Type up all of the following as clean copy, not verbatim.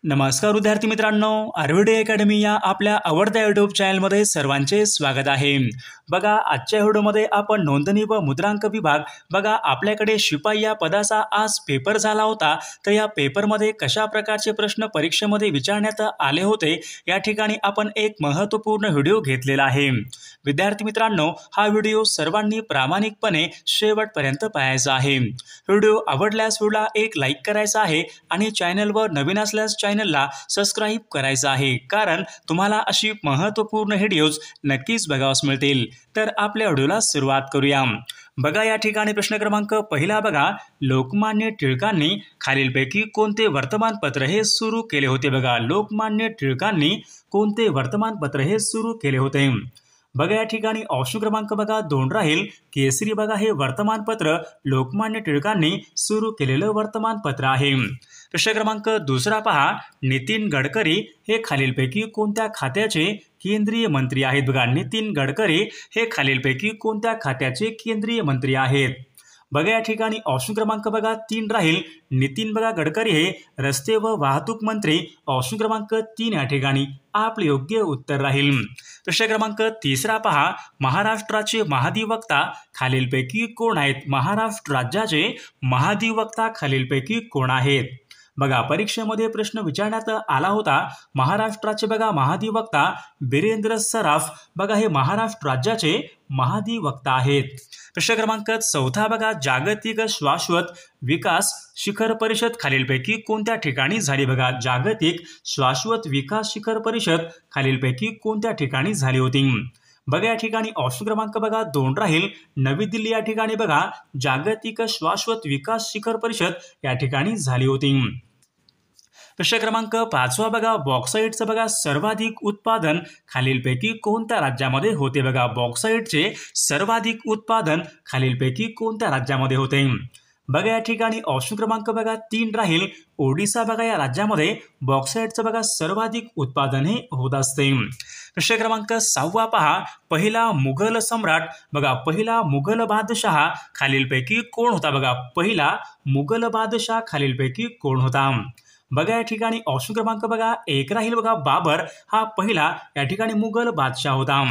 नमस्कार विद्यार्थी मित्रांनो, आर्विडे अकॅडमी या आपल्या आवडत्या यूट्यूब चॅनलमध्ये सर्वांचे स्वागत आहे। बघा, आजच्या व्हिडिओमध्ये आपण नोंदणी व मुद्रांक विभाग बघा आपल्याकडे शिपाई या पदाचा आज पेपर झाला होता। तर या पेपरमध्ये कशा प्रकारचे प्रश्न परीक्षेमध्ये विचारण्यात आले होते या ठिकाणी आपण एक महत्त्वपूर्ण व्हिडिओ घेतलेला आहे। विद्यार्थी मित्रांनो, हा व्हिडिओ सर्वांनी प्रामाणिकपणे शेवटपर्यंत पाहायचा आहे। व्हिडिओ आवडल्यास व्हिडिओला एक लाईक करायचा आहे आणि चॅनलवर नवीन असल्यास चॅनलला सबस्क्राइब करायचं आहे, कारण तुम्हाला अशी महत्त्वपूर्ण व्हिडिओज नक्कीच बघावयास मिळतील। तर आपल्या व्हिडिओला सुरुवात करूया। बघा, या ठिकाणी प्रश्न क्रमांक पहिला बघा, लोकमान्य टिळकांनी खालीलपैकी कोणते वर्तमानपत्र हे सुरू केले होते? बघा, लोकमान्य टिळकांनी कोणते वर्तमानपत्र हे सुरू केले होते? बघा, या ठिकाणी ऑप्शन क्रमांक बघा 2 राहील। केसरी बघा हे वर्तमानपत्र लोकमान्य टिळकांनी सुरू केलेलं वर्तमानपत्र आहे। प्रश्न क्रमांक दुसरा पहा, नितीन गडकरी हे खालीलपैकी कोणत्या खात्याचे केंद्रीय मंत्री आहेत? बघा, नितीन गडकरी हे खालीलपैकी कोणत्या खात्याचे केंद्रीय मंत्री आहेत? बघा, या ठिकाणी ऑप्शन क्रमांक बघा 3 राहील। नितीन बघा गडकरी हे रस्ते व वाहतूक मंत्री। ऑप्शन क्रमांक 3 या ठिकाणी आपले योग्य उत्तर राहील। प्रश्न क्रमांक तिसरा पहा, महाराष्ट्राचे महाधिवक्ता खालीलपैकी कोण आहेत? महाराष्ट्र राज्याचे महाधिवक्ता खालीलपैकी कोण आहेत? बघा, परीक्षेमध्ये प्रश्न विचारण्यात आला होता। महाराष्ट्राचे बघा महाधिवक्ता बिरेंद्र सराफ बघा हे महाराष्ट्र राज्याचे महाधिवक्ता आहेत। प्रश्न क्रमांक चौथा बघा, जागतिक शाश्वत विकास शिखर परिषद खालीलपैकी कोणत्या ठिकाणी झाली? बघा, जागतिक शाश्वत विकास शिखर परिषद खालीलपैकी कोणत्या ठिकाणी झाली होती? बघा, या ठिकाणी ऑप्शन क्रमांक बघा 2 राहील। नवी दिल्ली या ठिकाणी बघा जागतिक शाश्वत विकास शिखर परिषद या ठिकाणी झाली होती। प्रश्न क्रमांक 5 बघा, बॉक्साईटचं बघा सर्वाधिक उत्पादन खालीलपैकी कोणत्या राज्यामध्ये होते? बघा, बॉक्साईटचे सर्वाधिक उत्पादन खालीलपैकी कोणत्या राज्यामध्ये होते? बघा, या ठिकाणी ऑप्शन क्रमांक बघा 3 राहील। ओडिशा बघा या राज्यामध्ये बॉक्साईटचं बघा सर्वाधिक उत्पादन हे होत असते। प्रश्न क्रमांक 6 पहा, पहिला मुघल सम्राट बघा पहिला मुघल बादशाह खालीलपैकी कोण होता? बघा, पहिला मुघल बादशाह खालीलपैकी कोण होता? बघा, या ठिकाणी ऑप्शन क्रमांक बघा 1 राहील। बघा, बाबर हा पहिला या ठिकाणी मुघल बादशाह होता।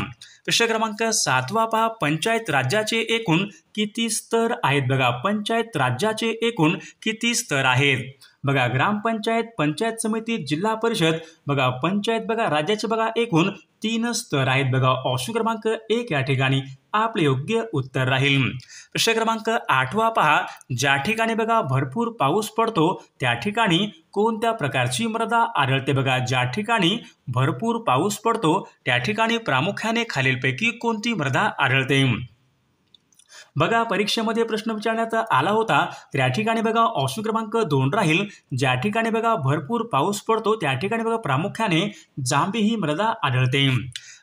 प्रश्न क्रमांक 7 पहा, पंचायत राज्याचे एकूण किती स्तर आहेत? बघा, पंचायत राज्याचे एकूण किती स्तर आहेत? बघा, ग्रामपंचायत, पंचायत समिती, जिल्हा परिषद बघा पंचायत बघा राज्याचे बघा एकूण 3 स्तर आहेत। बघा, ऑप्शन क्रमांक 1 या ठिकाणी आपले योग्य उत्तर राहील। प्रश्न क्रमांक 8 पहा, ज्या ठिकाणी बघा भरपूर पाऊस पडतो त्या ठिकाणी कोणत्या प्रकारची मृदा आढळते? बघा, ज्या ठिकाणी भरपूर पाऊस पडतो त्या ठिकाणी प्रामुख्याने खालीलपैकी कोणती मृदा आढळते? बघा, परीक्षेमध्ये प्रश्न विचारण्यात आला होता। त्या ठिकाणी बघा ऑप्शन क्रमांक 2 राहील। ज्या ठिकाणी बघा भरपूर पाऊस पडतो त्या ठिकाणी बघा प्रामुख्याने जांभी ही मृदा आढळते।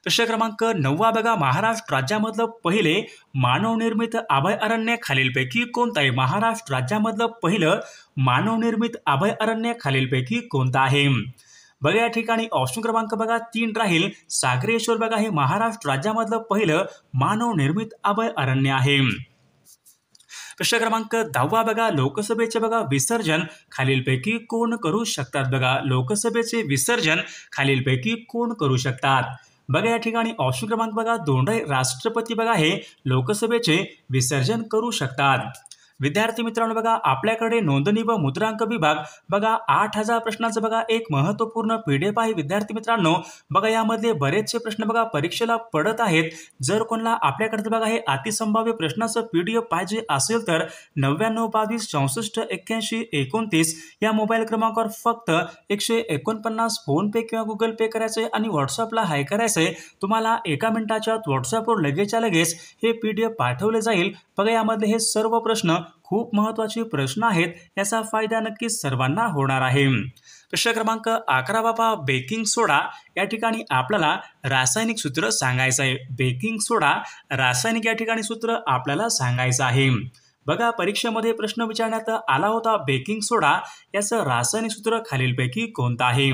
प्रश्न क्रमांक 9 बघा, महाराष्ट्र राज्यामधलं पहिले मानवनिर्मित अभयारण्य खालीलपैकी कोणतं आहे? महाराष्ट्र राज्यामधलं पहिलं मानवनिर्मित अभयारण्य खालीलपैकी कोणतं आहे? बघा, या ठिकाणी ऑप्शन क्रमांक बघा 3 राहील। सागरेश्वर बघा हे महाराष्ट्र राज्यामधलं पहिलं मानवनिर्मित अभयारण्य आहे। प्रश्न क्रमांक 10 बघा, लोकसभेचे बघा विसर्जन खालीलपैकी कोण करू शकतात? बघा, लोकसभेचे विसर्जन खालीलपैकी कोण करू शकतात? बघा, या ठिकाणी ऑप्शन क्रमांक बघा 2 राहील। राष्ट्रपती बघा हे लोकसभेचे विसर्जन करू शकतात। विद्यार्थी मित्रांनो, बघा आपल्याकडे नोंदणी व मुद्रांक विभाग बघा 8000 प्रश्नांचं बघा एक महत्त्वपूर्ण PDF आहे। विद्यार्थी मित्रांनो, बघा यामधले बरेचसे प्रश्न बघा परीक्षेला पडत आहेत। जर कोणाला आपल्याकडे बघा हे अतिसंभाव्य प्रश्नाचं PDF पाहिजे असेल तर 99 22 64 81 29 या मोबाईल क्रमांकावर फक्त 149 फोनपे किंवा गुगल पे करायचे आणि व्हॉट्सअपला हाय करायचे। तुम्हाला 1 मिनिटाच्या व्हॉट्सअपवर लगेचच्या लगेच हे PDF पाठवले जाईल। बघा, यामधले हे सर्व प्रश्न खूप महत्त्वाचे प्रश्न आहेत, याचा फायदा नक्कीच सर्वांना होणार आहे। प्रश्न क्रमांक 11 पहा, बेकिंग सोडा या ठिकाणी आपल्याला रासायनिक सूत्र सांगायचं आहे। बेकिंग सोडा रासायनिक या ठिकाणी सूत्र आपल्याला सांगायचं आहे। बघा, परीक्षेमध्ये प्रश्न विचारण्यात आला होता बेकिंग सोडा याचं रासायनिक सूत्र खालीलपैकी कोणतं आहे?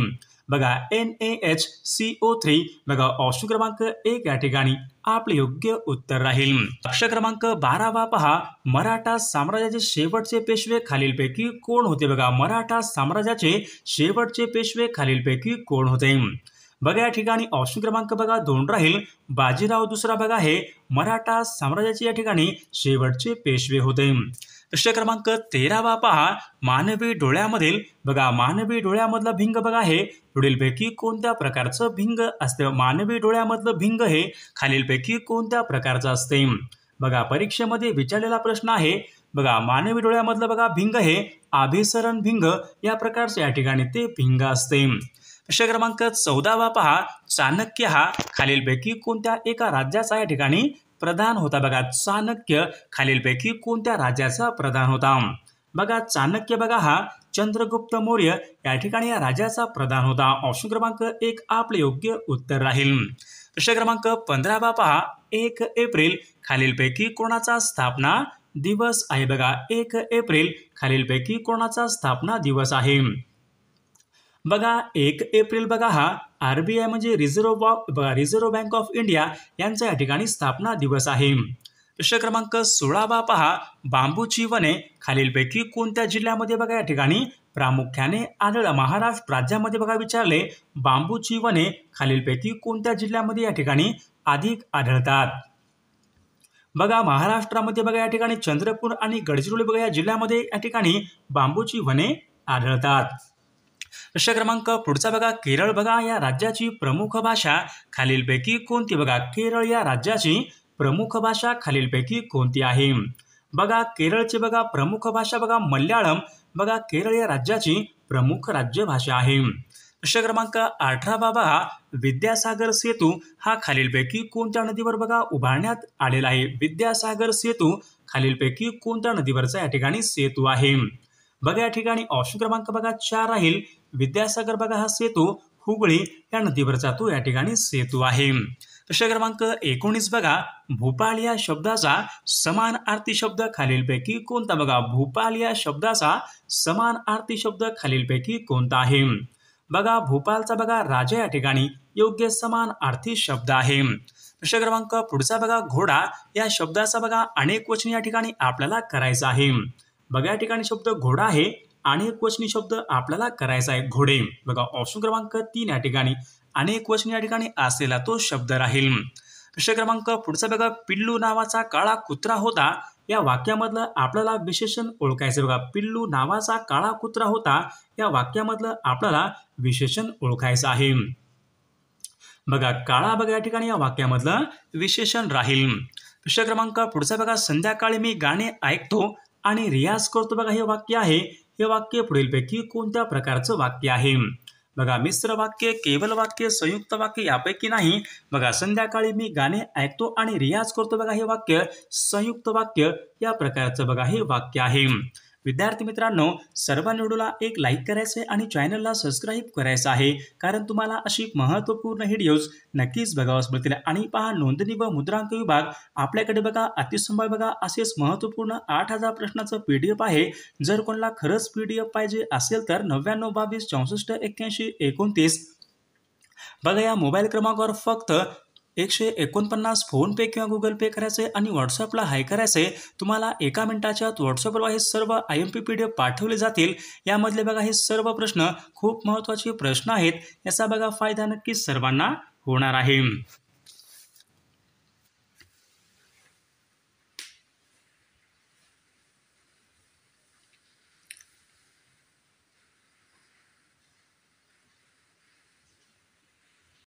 बघा NaHCO3 बघा ऑप्शन क्रमांक 1 या ठिकाणी आपले योग्य उत्तर राहील. प्रश्न क्रमांक 12 पहा, मराठा साम्राज्याचे शेवटचे पेशवे खालीलपैकी कोण होते? बघा मराठा साम्राज्याचे शेवटचे पेशवे खालीलपैकी कोण होते? बघा या ठिकाणी ऑप्शन क्रमांक बघा 2 राहील, बाजीराव दुसरा बघा हे मराठा साम्राज्याचे या ठिकाणी शेवटचे पेशवे होते. प्रश्न क्रमांक 13 पहा, मानवी डोळ्यामधील बघा मानवी डोळ्यामधला भिंग बघा हे पुढीलपैकी कोणत्या प्रकारचं भिंग असते? मानवी डोळ्यामधलं भिंग हे खालीलपैकी कोणत्या प्रकारचं असते? बघा परीक्षेमध्ये विचारलेला प्रश्न आहे. बघा मानवी डोळ्यामधलं बघा भिंग हे अभिसरण भिंग या प्रकारचे या ठिकाणी ते भिंग असते. प्रश्न क्रमांक 14 पहा, चाणक्य हा खालीलपैकी कोणत्या एका राज्याचा या ठिकाणी प्रधान होता? बघा चाणक्य खालीलपैकी कोणत्या राज्याचा प्रधान होता? बघा चाणक्य बघा हा चंद्रगुप्त मौर्य या ठिकाणी या राज्याचा प्रधान होता. ऑप्शन क्रमांक 1 आपले योग्य उत्तर राहील. प्रश्न क्रमांक 15 पहा, 1 एप्रिल खालीलपैकी कोणाचा स्थापना दिवस आहे? बघा 1 एप्रिल खालीलपैकी कोणाचा स्थापना दिवस आहे? बघा 1 एप्रिल बघा हा RBI म्हणजे रिझर्व्ह बँक ऑफ इंडिया यांचा या ठिकाणी स्थापना दिवस आहे. प्रश्न क्रमांक 16 पहा, बांबूची वने खालीलपैकी कोणत्या जिल्ह्यामध्ये बघा या ठिकाणी प्रामुख्याने आढळतात? महाराष्ट्र राज्यामध्ये बघा विचारले, बांबूची वने खालीलपैकी कोणत्या जिल्ह्यामध्ये या ठिकाणी अधिक आढळतात? बघा महाराष्ट्रामध्ये बघा या ठिकाणी चंद्रपूर आणि गडचिरोली बघा या जिल्ह्यामध्ये या ठिकाणी बांबूची वने आढळतात. प्रश्न क्रमांक पुढचा बघा, केरळ बघा या राज्याची प्रमुख भाषा खालीलपैकी कोणती? बघा केरळ या राज्याची प्रमुख भाषा खालीलपैकी कोणती आहे? बघा केरळची बघा प्रमुख भाषा बघा मल्याळम बघा केरळ या राज्याची प्रमुख राज्य भाषा आहे. प्रश्न क्रमांक 18 बघा, विद्यासागर सेतू हा खालीलपैकी कोणत्या नदीवर बघा उभारण्यात आलेला आहे? विद्यासागर सेतू खालीलपैकी कोणत्या नदीवरचा या ठिकाणी सेतू आहे? बघा या ठिकाणी ऑप्शन क्रमांक बघा 4 राहील, विद्यासागर बघा हा सेतू हुगळी या नदीवरचा तो या ठिकाणी सेतू आहे. प्रश्न क्रमांक 19 बघा, भोपाळ या शब्दाचा समानार्थी शब्द खालीलपैकी कोणता? बघा भोपाळ या शब्दाचा समानार्थी शब्द खालीलपैकी कोणता आहे? बघा भोपाळचा बघा राजा या ठिकाणी योग्य समानार्थी शब्द आहे. प्रश्न क्रमांक पुढचा बघा, घोडा या शब्दाचा बघा अनेक वचनी या ठिकाणी आपल्याला करायचा आहे. बघा या ठिकाणी शब्द घोडा आहे, अनेक वचनी शब्द आपल्याला करायचा आहे घोडे. बघा ऑप्शन क्रमांक 3 या ठिकाणी अनेक वचनी या ठिकाणी असलेला तो शब्द राहील. प्रश्न क्रमांक पुढचा बघा, पिल्लू नावाचा काळा कुत्रा होता या वाक्यामधलं आपल्याला विशेषण ओळखायचं. बघा पिल्लू नावाचा काळा कुत्रा होता या वाक्यामधलं आपल्याला विशेषण ओळखायचं आहे. बघा काळा बघा या ठिकाणी या वाक्यामधलं विशेषण राहील. प्रश्न क्रमांक पुढचा बघा, संध्याकाळी मी गाणे ऐकतो आणि रियाज करतो बघा हे वाक्य आहे. हे वाक्य पुढीलपैकी कोणत्या प्रकारचं वाक्य आहे? बघा मिश्र वाक्य, केवल वाक्य, संयुक्त वाक्य यापैकी नाही. बघा संध्याकाळी मी गाणे ऐकतो आणि रियाज करतो बघा हे वाक्य संयुक्त वाक्य या प्रकारचं बघा हे वाक्य आहे. विद्यार्थी मित्रांनो, सर्वांनी व्हिडिओला एक लाईक करायचे आणि चॅनलला सबस्क्राईब करायचं आहे, कारण तुम्हाला अशी महत्त्वपूर्ण व्हिडिओज नक्कीच बघावास मिळतील. आणि पहा, नोंदणी व मुद्रांक विभाग आपल्याकडे बघा अतिसंभाव्य बघा असेच महत्त्वपूर्ण 8000 प्रश्नाचं PDF आहे. जर कोणाला खरंच PDF पाहिजे असेल तर 99 22 64 81 29 बघा या मोबाईल क्रमांकावर फक्त 149 फोन पे किंवा गुगल पे करायचे आणि व्हॉट्सअपला हाय करायचे. तुम्हाला 1 मिनिटाच्या व्हॉट्सअपवर हे सर्व IMP PDF पाठवले जातील. यामधले बघा हे सर्व प्रश्न खूप महत्त्वाचे प्रश्न आहेत. याचा बघा फायदा नक्कीच सर्वांना होणार आहे.